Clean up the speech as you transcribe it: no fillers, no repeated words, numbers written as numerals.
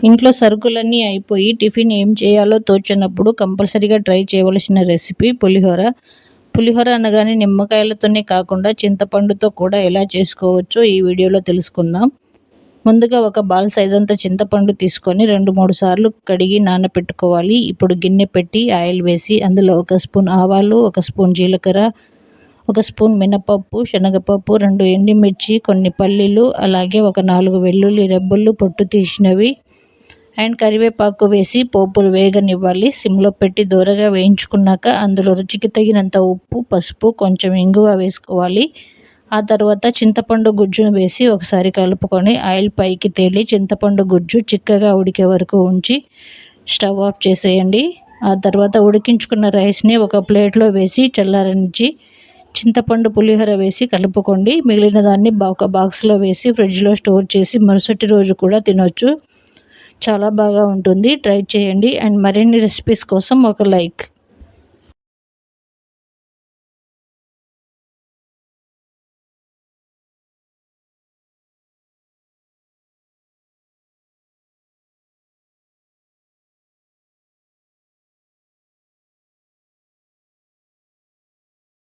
ఇంట్లో సరుకులన్నీ అయిపోయి టిఫిన్ ఏం చేయాలో తోచనప్పుడు కంపల్సరీగా ట్రై చేయవలసిన రెసిపీ పులిహోర. పులిహోర అనగానే నిమ్మకాయలతోనే కాకుండా చింతపండుతో కూడా ఎలా చేసుకోవచ్చో ఈ వీడియోలో తెలుసుకుందాం. ముందుగా ఒక బాల్ సైజ్ అంత చింతపండు తీసుకొని 2-3 సార్లు కడిగి నానబెట్టుకోవాలి. ఇప్పుడు గిన్నె పెట్టి ఆయిల్ వేసి అందులో 1 స్పూన్ ఆవాలు, 1 స్పూన్ జీలకర్ర, 1 స్పూన్ మినపప్పు, శనగపప్పు, 2 ఎండుమిర్చి, కొన్ని పల్లీలు, అలాగే ఒక 4 వెల్లుల్లి రెబ్బలు పొట్టు తీసినవి అండ్ కరివేపాకు వేసి పోపులు వేగనివ్వాలి. సిమ్లో పెట్టి దూరగా వేయించుకున్నాక అందులో రుచికి తగినంత ఉప్పు, పసుపు, కొంచెం ఇంగువ వేసుకోవాలి. ఆ తర్వాత చింతపండు గుజ్జును వేసి ఒకసారి కలుపుకొని ఆయిల్ పైకి తేలి చింతపండు గుజ్జు చిక్కగా ఉడికే వరకు ఉంచి స్టవ్ ఆఫ్ చేసేయండి. ఆ తర్వాత ఉడికించుకున్న రైస్ని ఒక ప్లేట్లో వేసి చల్లారనిచ్చి చింతపండు పులిహోర వేసి కలుపుకోండి. మిగిలిన దాన్ని ఒక బాక్స్లో వేసి ఫ్రిడ్జ్లో స్టోర్ చేసి మరుసటి రోజు కూడా తినొచ్చు. చాలా బాగా ఉంటుంది. ట్రై చేయండి అండ్ మరిన్ని రెసిపీస్ కోసం ఒక లైక్.